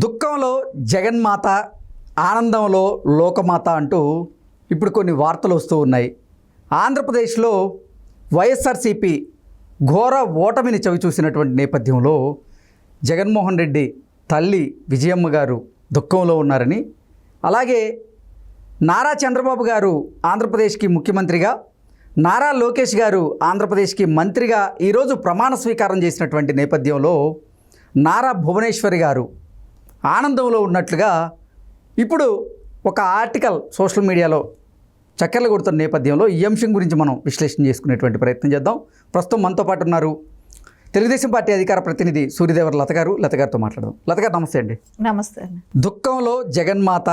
దుఃఖంలో జగన్మాత, ఆనందంలో లోకమాత అంటూ ఇప్పుడు కొన్ని వార్తలు వస్తూ ఉన్నాయి. ఆంధ్రప్రదేశ్లో వైఎస్ఆర్సీపీ ఘోర ఓటమిని చవిచూసినటువంటి నేపథ్యంలో జగన్మోహన్ రెడ్డి తల్లి విజయమ్మ గారు దుఃఖంలో ఉన్నారని, అలాగే నారా చంద్రబాబు గారు ఆంధ్రప్రదేశ్కి ముఖ్యమంత్రిగా, నారా లోకేష్ గారు ఆంధ్రప్రదేశ్కి మంత్రిగా ఈరోజు ప్రమాణ స్వీకారం చేసినటువంటి నేపథ్యంలో నారా భువనేశ్వరి గారు ఆనందంలో ఉన్నట్లుగా ఇప్పుడు ఒక ఆర్టికల్ సోషల్ మీడియాలో చక్కర్లు కొడుతున్న నేపథ్యంలో ఈ అంశం గురించి మనం విశ్లేషణ చేసుకునేటువంటి ప్రయత్నం చేద్దాం. ప్రస్తుతం మనతో పాటు ఉన్నారు తెలుగుదేశం పార్టీ అధికార ప్రతినిధి సూర్యదేవర లత గారు. లత గారితో మాట్లాడదాం. లత గారు నమస్తే అండి. నమస్తే అండి. దుఃఖంలో జగన్మాత,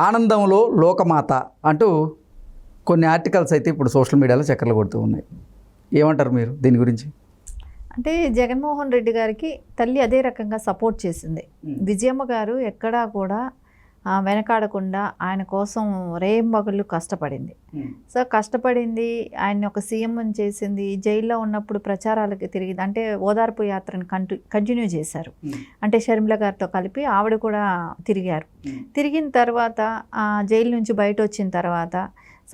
ఆనందంలో లోకమాత అంటూ కొన్ని ఆర్టికల్స్ అయితే ఇప్పుడు సోషల్ మీడియాలో చక్కర్లు కొడుతూ ఉన్నాయి. ఏమంటారు మీరు దీని గురించి? అంటే జగన్మోహన్ రెడ్డి గారికి తల్లి అదే రకంగా సపోర్ట్ చేసింది. విజయమ్మ గారు ఎక్కడా కూడా వెనకాడకుండా ఆయన కోసం రేయింబగళ్ళు కష్టపడింది. సో కష్టపడింది, ఆయన్ని ఒక సీఎం చేసింది. జైల్లో ఉన్నప్పుడు ప్రచారాలకి తిరిగి అంటే ఓదార్పు యాత్రను కంటిన్యూ చేశారు. అంటే షర్మిల గారితో కలిపి ఆవిడ కూడా తిరిగారు. తిరిగిన తర్వాత జైలు నుంచి బయట వచ్చిన తర్వాత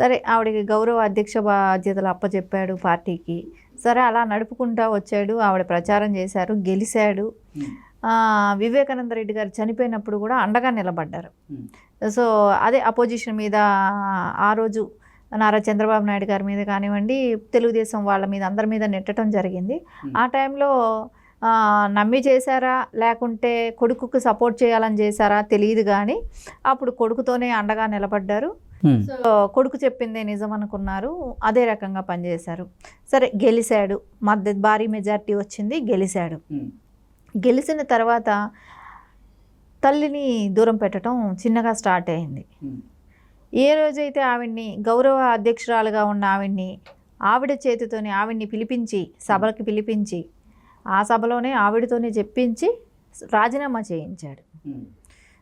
సరే ఆవిడకి గౌరవ అధ్యక్ష బాధ్యతలు అప్పచెప్పాడు పార్టీకి. సరే అలా నడుపుకుంటూ వచ్చాడు. ఆవిడ ప్రచారం చేశారు, గెలిచాడు. వివేకానంద రెడ్డి గారు చనిపోయినప్పుడు కూడా అండగా నిలబడ్డారు. సో అదే అపోజిషన్ మీద ఆ రోజు నారా చంద్రబాబు నాయుడు గారి మీద కానివ్వండి, తెలుగుదేశం వాళ్ళ మీద అందరి మీద నెట్టడం జరిగింది. ఆ టైంలో నమ్మి చేశారా లేకుంటే కొడుకుకి సపోర్ట్ చేయాలని చేశారా తెలియదు, కానీ అప్పుడు కొడుకుతోనే అండగా నిలబడ్డారు. సో కొడుకు చెప్పిందే నిజం అనుకున్నారు, అదే రకంగా పనిచేశారు. సరే గెలిచాడు, భారీ మెజార్టీ వచ్చింది, గెలిచాడు. గెలిచిన తర్వాత తల్లిని దూరం పెట్టడం చిన్నగా స్టార్ట్ అయింది. ఏ రోజైతే ఆవిడ్ని గౌరవ అధ్యక్షురాలుగా ఉన్న ఆవిడ చేతితోనే ఆవిడ్ని పిలిపించి సభలకు పిలిపించి ఆ సభలోనే ఆవిడతోనే చెప్పించి రాజీనామా చేయించాడు.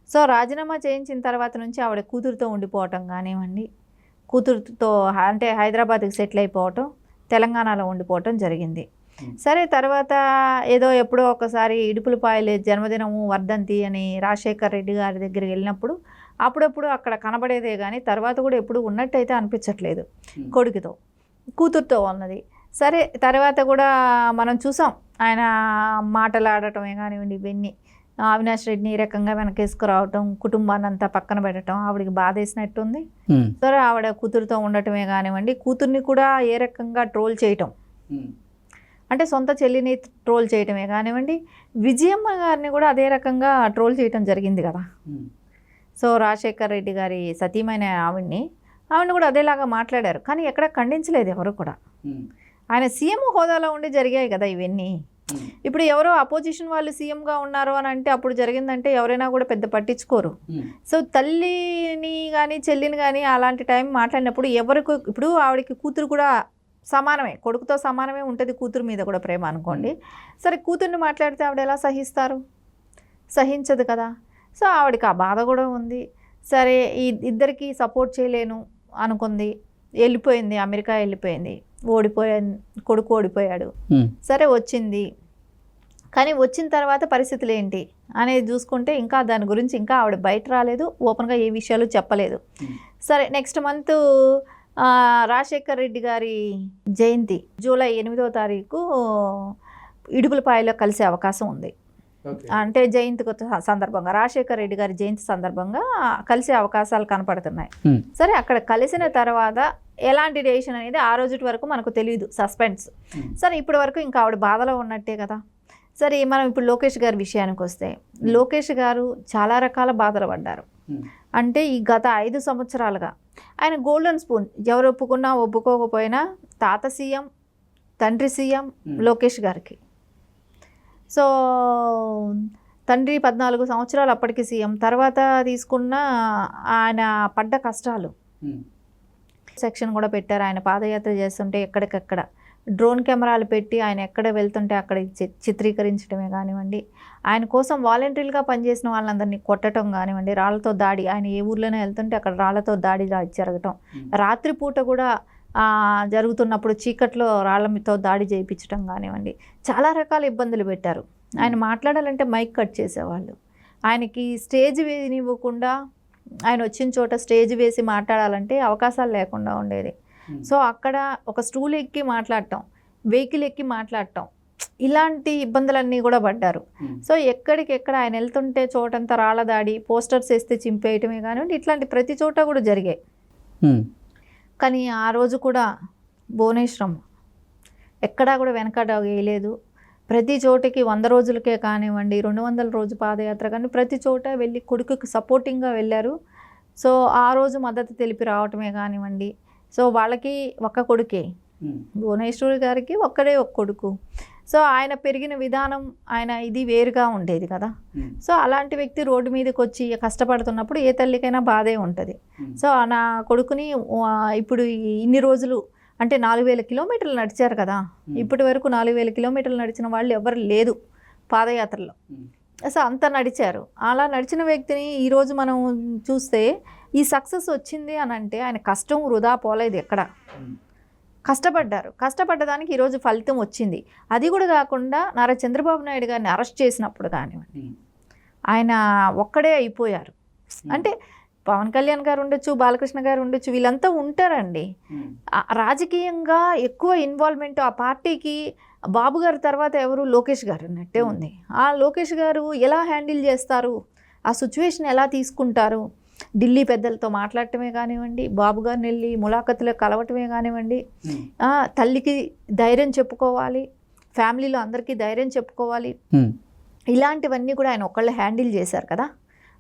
సో రాజీనామా చేయించిన తర్వాత నుంచి ఆవిడ కూతురుతో ఉండిపోవటం కానివ్వండి, కూతురుతో అంటే హైదరాబాద్కి సెటిల్ అయిపోవటం, తెలంగాణలో ఉండిపోవటం జరిగింది. సరే తర్వాత ఏదో ఎప్పుడో ఒకసారి ఇడుపులపాయలు జన్మదినము వర్ధంతి అని రాజశేఖర్ రెడ్డి గారి దగ్గరికి వెళ్ళినప్పుడు అప్పుడప్పుడు అక్కడ కనబడేదే, కానీ తర్వాత కూడా ఎప్పుడు ఉన్నట్టయితే అనిపించట్లేదు. కొడుకుతో కూతురుతో ఉన్నది. సరే తర్వాత కూడా మనం చూసాం ఆయన మాటలాడటమే కానివ్వండి, ఇవన్నీ అవినాష్ రెడ్డిని ఈ రకంగా వెనకేసుకురావటం, కుటుంబాన్ని అంతా పక్కన పెట్టడం ఆవిడకి బాధ వేసినట్టుంది. సరే ఆవిడ కూతురుతో ఉండటమే కానివ్వండి, కూతుర్ని కూడా ఏ రకంగా ట్రోల్ చేయటం, అంటే సొంత చెల్లిని ట్రోల్ చేయటమే కానివ్వండి, విజయమ్మ గారిని కూడా అదే రకంగా ట్రోల్ చేయటం జరిగింది కదా. సో రాజశేఖర్ రెడ్డి గారి సతీమైన ఆవిడ్ని కూడా అదేలాగా మాట్లాడారు, కానీ ఎక్కడ ఖండించలేదు ఎవరు కూడా. ఆయన సీఎం హోదాలో ఉండి జరిగాయి కదా ఇవన్నీ. ఇప్పుడు ఎవరో అపోజిషన్ వాళ్ళు సీఎంగా ఉన్నారు అని అంటే అప్పుడు జరిగిందంటే ఎవరైనా కూడా పెద్ద పట్టించుకోరు. సో తల్లిని కానీ చెల్లిని కానీ అలాంటి టైం మాట్లాడినప్పుడు ఎవరికి, ఇప్పుడు ఆవిడకి కూతురు కూడా సమానమే, కొడుకుతో సమానమే ఉంటుంది కూతురు మీద కూడా ప్రేమ అనుకోండి. సరే కూతుర్ని మాట్లాడితే ఆవిడ ఎలా సహిస్తారు? సహించదు కదా. సో ఆవిడకి ఆ బాధ కూడా ఉంది. సరే ఈ ఇద్దరికి సపోర్ట్ చేయలేను అనుకుంది, వెళ్ళిపోయింది, అమెరికా వెళ్ళిపోయింది, కొడుకు ఓడిపోయాడు. సరే వచ్చింది, కానీ వచ్చిన తర్వాత పరిస్థితులు ఏంటి అనేది చూసుకుంటే ఇంకా దాని గురించి ఇంకా ఆవిడ బయట రాలేదు, ఓపెన్గా ఏ విషయాలు చెప్పలేదు. సరే నెక్స్ట్ మంత్ రాజశేఖర్ రెడ్డి గారి జయంతి జూలై 8వ తారీఖు ఇడుపులపాయలో కలిసే అవకాశం ఉంది. అంటే జయంతి సందర్భంగా, రాజశేఖర్ రెడ్డి గారి జయంతి సందర్భంగా కలిసే అవకాశాలు కనపడుతున్నాయి. సరే అక్కడ కలిసిన తర్వాత ఎలాంటి డెసిషన్ అనేది ఆ రోజు వరకు మనకు తెలియదు, సస్పెన్స్. సరే ఇప్పటి వరకు ఇంకా ఆవిడ బాధలో ఉన్నట్టే కదా. సరే మనం ఇప్పుడు లోకేష్ గారి విషయానికి వస్తే, లోకేష్ గారు చాలా రకాల బాధలు పడ్డారు. అంటే ఈ గత 5 సంవత్సరాలుగా ఆయన గోల్డెన్ స్పూన్, ఎవరు ఒప్పుకున్నా ఒప్పుకోకపోయినా తాత సీఎం, తండ్రి సీఎం లోకేష్ గారికి. సో తండ్రి 14 సంవత్సరాలు అప్పటికి సీఎం, తర్వాత తీసుకున్న ఆయన పడ్డ కష్టాలు, సెక్షన్ కూడా పెట్టారు. ఆయన పాదయాత్ర చేస్తుంటే ఎక్కడికక్కడ డ్రోన్ కెమెరాలు పెట్టి ఆయన ఎక్కడ వెళ్తుంటే అక్కడ చిత్రీకరించడమే కానివ్వండి, ఆయన కోసం వాలంటీర్లుగా పనిచేసిన వాళ్ళందరినీ కొట్టడం కానివ్వండి, రాళ్లతో దాడి, ఆయన ఏ ఊర్లోనే వెళ్తుంటే అక్కడ రాళ్లతో దాడి జరగటం, రాత్రిపూట కూడా జరుగుతున్నప్పుడు చీకట్లో రాళ్ళతో దాడి చేయించడం కానివ్వండి, చాలా రకాల ఇబ్బందులు పెట్టారు. ఆయన మాట్లాడాలంటే మైక్ కట్ చేసేవాళ్ళు. ఆయనకి స్టేజ్ వేయనివ్వకుండా ఆయన వచ్చిన చోట స్టేజ్ వేసి మాట్లాడాలంటే అవకాశాలు లేకుండా ఉండేది. సో అక్కడ ఒక స్టూల్ ఎక్కి మాట్లాడటం, వెహికల్ ఎక్కి మాట్లాడటం, ఇలాంటి ఇబ్బందులన్నీ కూడా పడ్డారు. సో ఎక్కడికెక్కడ ఆయన వెళ్తుంటే చోటంతా రాళ్ళ దాడి, పోస్టర్స్ వేస్తే చింపేయటమే కానివ్వండి, ఇట్లాంటి ప్రతి చోట కూడా జరిగాయి. కానీ ఆ రోజు కూడా భువనేశ్వరం ఎక్కడా కూడా వెనకడ వేయలేదు. ప్రతి చోటికి 100 రోజులకే కానివ్వండి, 200 రోజు పాదయాత్ర కానీ ప్రతి చోట వెళ్ళి కొడుకుకి సపోర్టింగ్గా వెళ్ళారు. సో ఆ రోజు మద్దతు తెలిపి రావటమే కానివ్వండి. సో వాళ్ళకి ఒక్క కొడుకే, భువనేశ్వరి గారికి ఒక్కడే ఒక కొడుకు. సో ఆయన పెరిగిన విధానం, ఆయన ఇది వేరుగా ఉండేది కదా. సో అలాంటి వ్యక్తి రోడ్డు మీదకి వచ్చి కష్టపడుతున్నప్పుడు ఏ తల్లికైనా బాధే ఉంటుంది. సో నా కొడుకుని ఇప్పుడు ఇన్ని రోజులు అంటే 4000 కిలోమీటర్లు నడిచారు కదా. ఇప్పటి వరకు 4000 కిలోమీటర్లు నడిచిన వాళ్ళు ఎవరు లేదు పాదయాత్రలో. సో అంత నడిచారు. అలా నడిచిన వ్యక్తిని ఈరోజు మనం చూస్తే ఈ సక్సెస్ వచ్చింది అని అంటే ఆయన కష్టం వృధా పోలేదు. ఎక్కడ కష్టపడ్డారు, కష్టపడ్డదానికి ఈరోజు ఫలితం వచ్చింది. అది కూడా కాకుండా నారా చంద్రబాబు నాయుడు గారిని అరెస్ట్ చేసినప్పుడు కానివ్వండి, ఆయన ఒక్కడే అయిపోయారు. అంటే పవన్ కళ్యాణ్ గారు ఉండొచ్చు, బాలకృష్ణ గారు ఉండొచ్చు, వీళ్ళంతా ఉంటారండి. రాజకీయంగా ఎక్కువ ఇన్వాల్వ్మెంట్ ఆ పార్టీకి బాబు గారి తర్వాత ఎవరు, లోకేష్ గారు అన్నట్టే ఉంది. ఆ లోకేష్ గారు ఎలా హ్యాండిల్ చేస్తారు, ఆ సిచ్యువేషన్ ఎలా తీసుకుంటారు, ఢిల్లీ పెద్దలతో మాట్లాడటమే కానివ్వండి, బాబు గారిని వెళ్ళి ములాఖతులో కలవటమే కానివ్వండి, తల్లికి ధైర్యం చెప్పుకోవాలి, ఫ్యామిలీలో అందరికీ ధైర్యం చెప్పుకోవాలి, ఇలాంటివన్నీ కూడా ఆయన ఒక్కళ్ళు హ్యాండిల్ చేశారు కదా.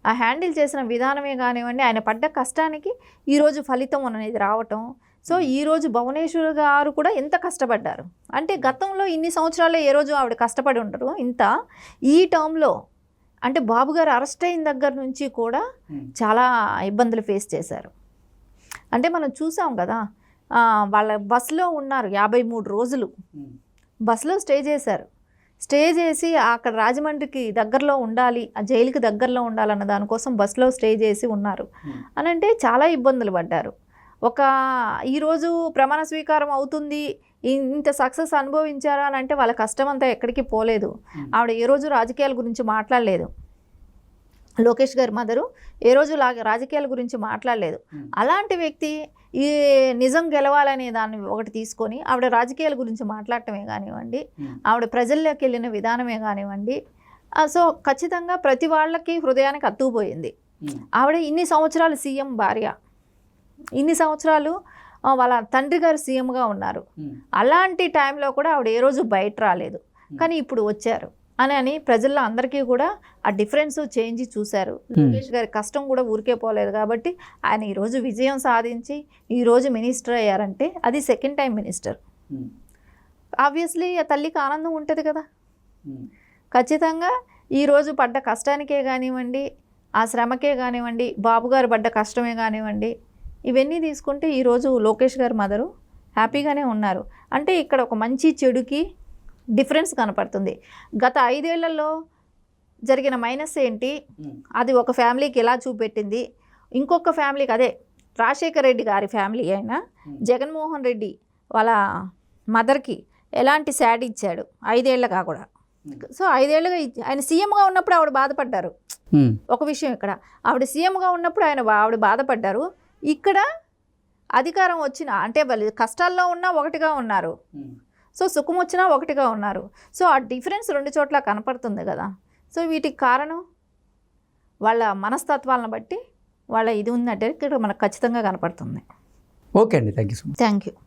ఆ హ్యాండిల్ చేసిన విధానమే కానివ్వండి, ఆయన పడ్డ కష్టానికి ఈరోజు ఫలితం అనేది రావటం. సో ఈరోజు భువనేశ్వర్ గారు కూడా ఎంత కష్టపడ్డారు అంటే గతంలో ఇన్ని సంవత్సరాలు ఏ రోజు ఆవిడ కష్టపడి ఉండరు ఇంత. ఈ టర్మ్లో అంటే బాబు గారు అరెస్ట్ అయిన దగ్గర నుంచి కూడా చాలా ఇబ్బందులు ఫేస్ చేశారు. అంటే మనం చూసాం కదా, వాళ్ళ బస్సులో ఉన్నారు 53 రోజులు, బస్సులో స్టే చేశారు. స్టే చేసి అక్కడ రాజమండ్రికి దగ్గరలో ఉండాలి, ఆ జైలుకి దగ్గరలో ఉండాలన్న దానికోసం బస్సులో స్టే చేసి ఉన్నారు అని అంటే చాలా ఇబ్బందులు పడ్డారు. ఈరోజు ప్రమాణ స్వీకారం అవుతుంది, ఇంత సక్సెస్ అనుభవించారా అని అంటే వాళ్ళ కష్టం అంతా ఎక్కడికి పోలేదు. ఆవిడ ఏ రోజు రాజకీయాల గురించి మాట్లాడలేదు. లోకేష్ గారి మదరు ఏ రోజు రాజకీయాల గురించి మాట్లాడలేదు. అలాంటి వ్యక్తి ఈ నిజం గెలవాలనే దాన్ని ఒకటి తీసుకొని ఆవిడ రాజకీయాల గురించి మాట్లాడటమే కానివ్వండి, ఆవిడ ప్రజల్లోకి వెళ్ళిన విధానమే కానివ్వండి, సో ఖచ్చితంగా ప్రతి వాళ్ళకి హృదయానికి అత్తుకుపోయింది. ఆవిడ ఇన్ని సంవత్సరాలు సీఎం భార్య, ఇన్ని సంవత్సరాలు వాళ్ళ తండ్రి గారు సీఎంగా ఉన్నారు. అలాంటి టైంలో కూడా ఆవిడ ఏ రోజు బయట రాలేదు. కానీ ఇప్పుడు వచ్చారు అని ప్రజల్లో అందరికీ కూడా ఆ డిఫరెన్స్ చేంజ్ చూశారు. లోకేష్ గారి కష్టం కూడా ఊరికే పోలేదు కాబట్టి ఆయన ఈరోజు విజయం సాధించి ఈరోజు మినిస్టర్ అయ్యారంటే అది సెకండ్ టైం మినిస్టర్. ఆబ్వియస్లీ ఆ తల్లికి ఆనందం ఉంటుంది కదా. ఖచ్చితంగా ఈరోజు పడ్డ కష్టానికే కానివ్వండి, ఆ శ్రమకే కానివ్వండి, బాబు గారు పడ్డ కష్టమే కానివ్వండి, ఇవన్నీ తీసుకుంటే ఈరోజు లోకేష్ గారి మదరు హ్యాపీగానే ఉన్నారు. అంటే ఇక్కడ ఒక మంచి చెడుకి డిఫరెన్స్ కనపడుతుంది. గత 5 ఏళ్లలో జరిగిన మైనస్ ఏంటి, అది ఒక ఫ్యామిలీకి ఎలా చూపెట్టింది, ఇంకొక ఫ్యామిలీకి అదే రాజశేఖర రెడ్డి గారి ఫ్యామిలీ అయినా జగన్మోహన్ రెడ్డి వాళ్ళ మదర్కి ఎలాంటి శాడ్ ఇచ్చాడు 5 ఏళ్ళగా కూడా. సో 5 ఏళ్ళుగా ఆయన సీఎంగా ఉన్నప్పుడు ఆవిడ బాధపడ్డారు. ఒక విషయం ఇక్కడ ఆవిడ సీఎంగా ఉన్నప్పుడు ఆవిడ బాధపడ్డారు. ఇక్కడ అధికారం వచ్చిన అంటే వాళ్ళు కష్టాల్లో ఉన్నా ఒకటిగా ఉన్నారు, సో సుఖం వచ్చినా ఒకటిగా ఉన్నారు. సో ఆ డిఫరెన్స్ 2 చోట్ల కనపడుతుంది కదా. సో వీటికి కారణం వాళ్ళ మనస్తత్వాలను బట్టి వాళ్ళ ఇది ఉందంటే ఇక్కడ మనకు ఖచ్చితంగా కనపడుతుంది. ఓకే అండి, thank you so much. Thank you.